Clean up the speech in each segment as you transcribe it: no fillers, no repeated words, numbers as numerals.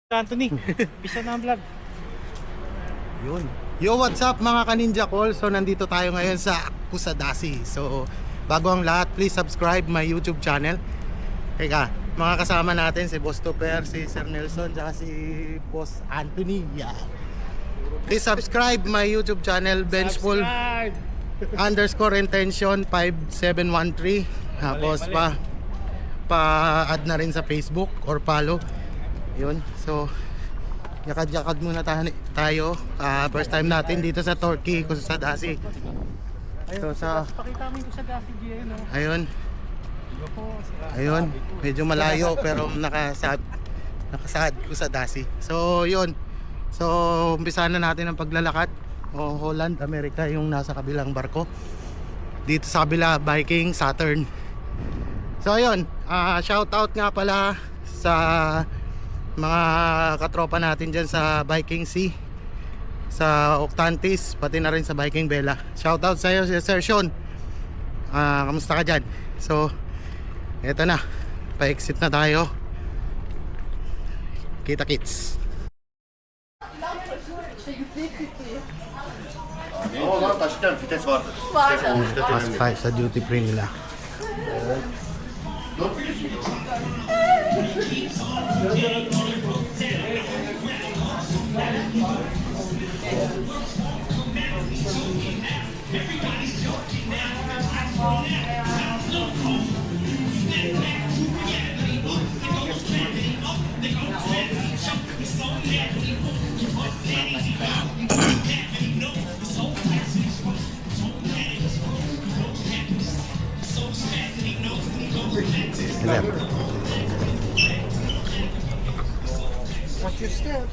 Anthony, bisa na ang vlog. Yun. Yo, what's up mga ka-Ninja Call? So nandito tayo ngayon sa Kusadasi. So bago ang lahat, please subscribe my YouTube channel. Teka, mga kasama natin si Boss Topper, si Sir Nelson, saka si Boss Anthony. Yeah. Please subscribe my YouTube channel, Benchful _intention 5713. Tapos pa-add na rin sa Facebook or follow. Yun, so yakad-yakad muna tayo. First time natin dito sa Turkey, Kusadasi. So Pakita mo yung Kusadasi GA, no? Ayun, medyo malayo pero nakasad Kusadasi. So yun. So umpisa na natin ang paglalakad. Holland, America yung nasa kabilang barko. Dito sa kabila, Viking, Saturn. So ayun, shout out nga pala sa mga katropa natin dyan sa Viking Sea, sa Octantis, pati na rin sa Viking Bella. Shoutout sa iyo, Sir Sean. Kamusta ka dyan? So eto na, pa-exit na tayo. Kita kits. Oo lan taşıdan vites vardır. Pasok tayo sa duty free nila. Watch your step.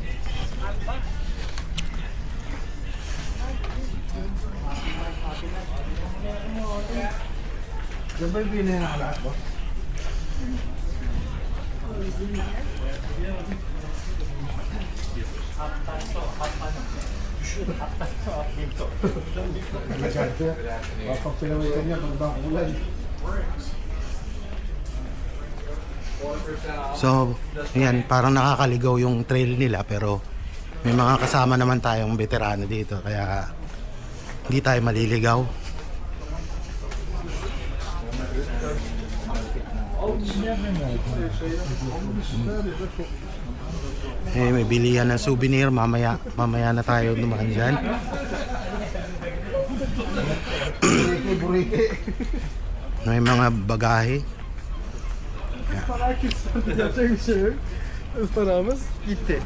Diba yung pinahalaat mo? Kapag pinawitan niya, pagdang ulan. So, yan, parang nakakaligaw yung trail nila pero may mga kasama naman tayong veterano dito kaya hindi tayo maliligaw. Eh, may bilihan ng souvenir, mamaya na tayo dumaan dyan. May mga bagahe. Yapacak bir şey yok. Ispanağımız gitti.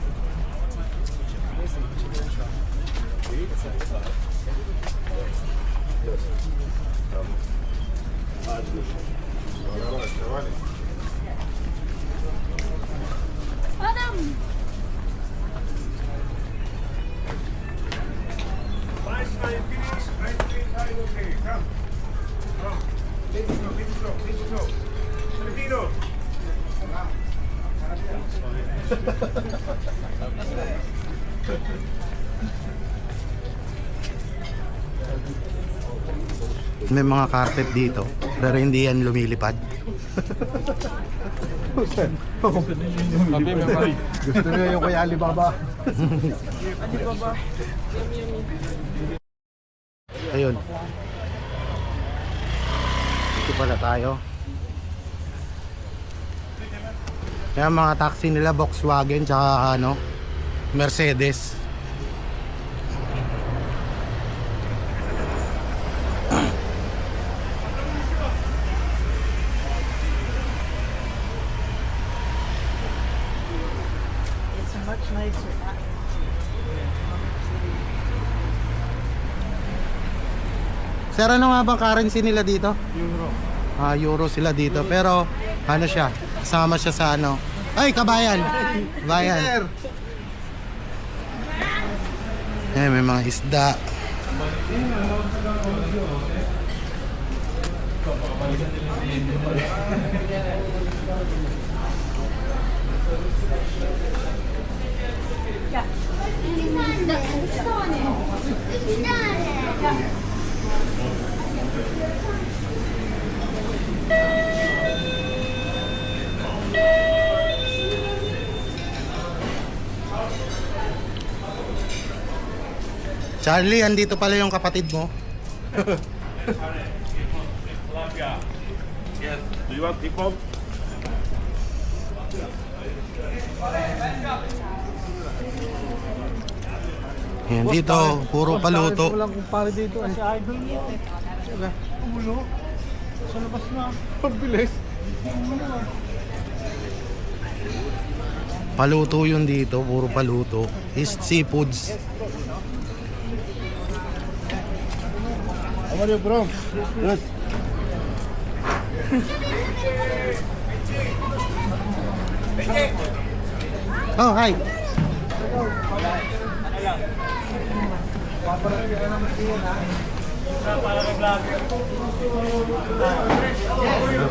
Adam. May mga carpet dito pero hindi yan lumilipad. Gusto niyo yung kay Alibaba? Ayun. Dito pala tayo. Kaya mga taxi nila Volkswagen tsaka Mercedes. It's much nicer. Sir, ano nga bang currency nila dito? Euro. Euro sila dito pero ano siya? Kasama siya sa Ay, kabayan. Kabayan. Eh, may mga isda. Charlie, andito pala yung kapatid mo. Yes. Do you want people? Yan, dito, puro paluto. Walang kumpare dito. Si Idol mo. Ulo. Sa labas na. Pagbilis. Paluto yun dito, puro paluto. Is seafoods. How are you, bro? Good. Oh, hi.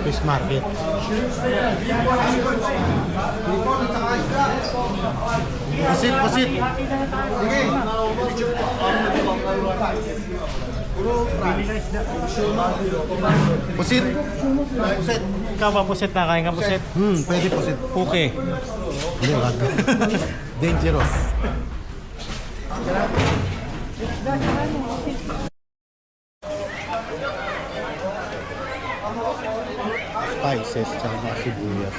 Fish market. Pusit, pusit. Pusit. Pusit. Ikaw ba pusit na? Kain ka pusit? Pwede pusit. Okay. Hindi, wag. Dangerous. Spices, tsaka sibuyas.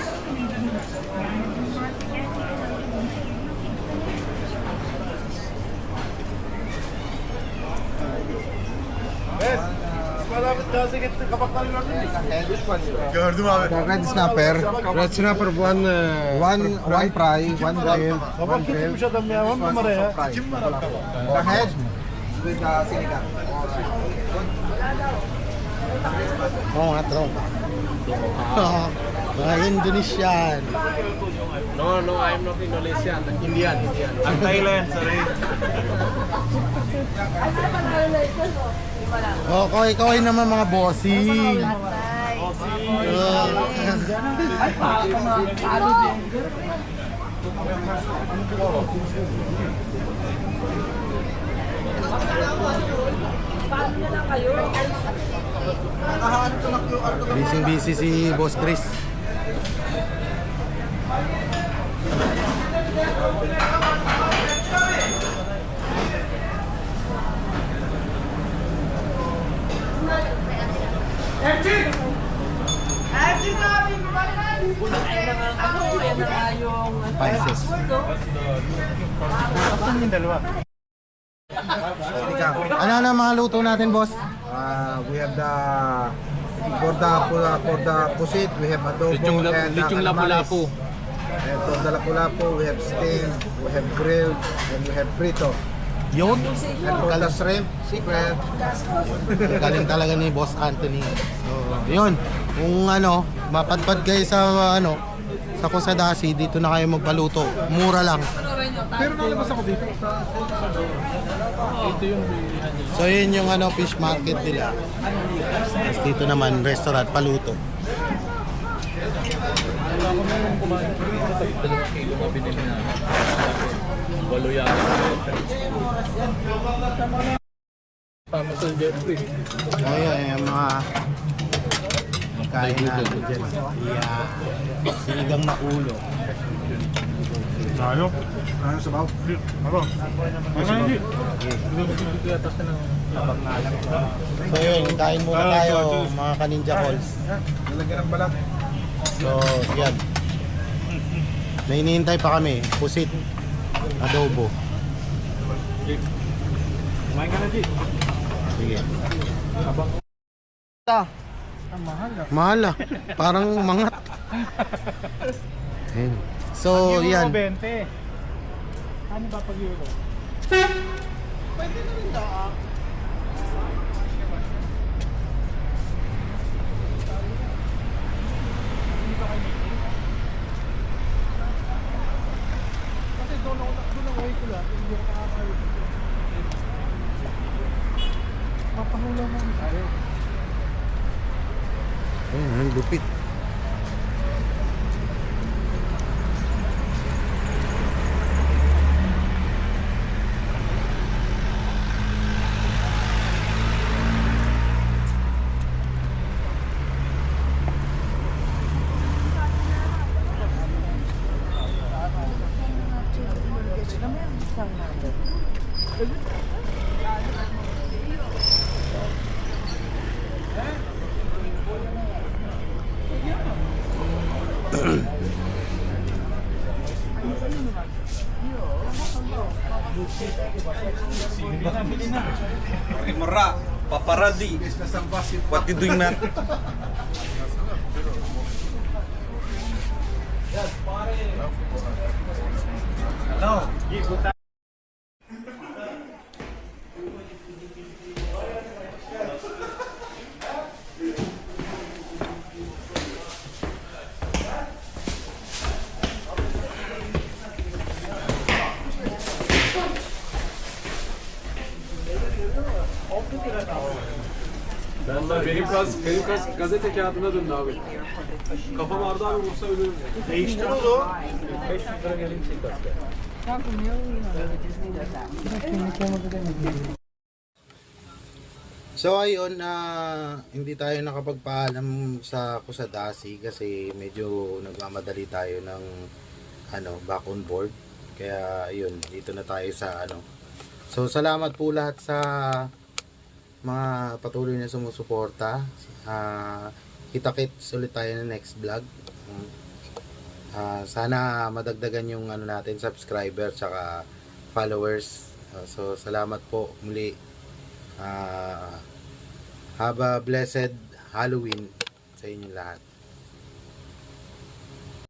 Gördüm abi. Red snapper, Red snapper, one fry, one grill, one grill, adam ya. 10 numara ya. the head with sinigang. Oo nga, bro. Mga Indonesian. No, I'm not Indonesian. Indian. I'm Thailand, sorry. Kaway naman mga bossing. Busy si Boss Chris. Spices. Ano na mga luto natin, boss? We have the for the pusit we have adobo and lapu-lapu. And for the lapu-lapu we have steamed, we have grilled, and we have frito. Yun. And for the shrimp, secret. Galing talaga ni Boss Anthony. So, yun. Kung ano, mapadpad kayo sa sa Kusadasi, dito na kayo magpaluto. Mura lang. Pero nalabas ako dito. So, yun yung fish market nila. Tapos dito naman, restaurant, paluto. Ayun, yung mga kain natin dyan. Yeah. Sinigang na ulo. Ano? Ano sa baw? Ano? So yun, kain muna tayo mga ka-ninja calls. Lalagyan ng balat. So, yan. May hinihintay pa kami. Pusit. Adobo. Kumain ka na, G. Sige. Mahal Mahal ah. Parang mangat. Ayun. So, yan. 20. Ano ba pag euro? Kasi doon ako ko lang. Hindi ako nakakawin. Papahula mo ang sayo. Ayun, ang lupit. Mara, paparazzi. What you doing, man? Benim kas gazete kağıdına döndü abi. Kafam ağrıdı abi vursa ölürüm. Değiştir oğlum. 500 lira gelin çek kaska. So ayun, hindi tayo nakapagpaalam sa Kusadasi kasi medyo nagmamadali tayo ng back on board. Kaya ayun, dito na tayo sa So salamat po lahat sa mga patuloy na sumusuporta. Kita-kits ulit tayo ng next vlog. Sana madagdagan yung natin subscriber tsaka followers. So salamat po muli. Have a blessed Halloween sa inyo lahat.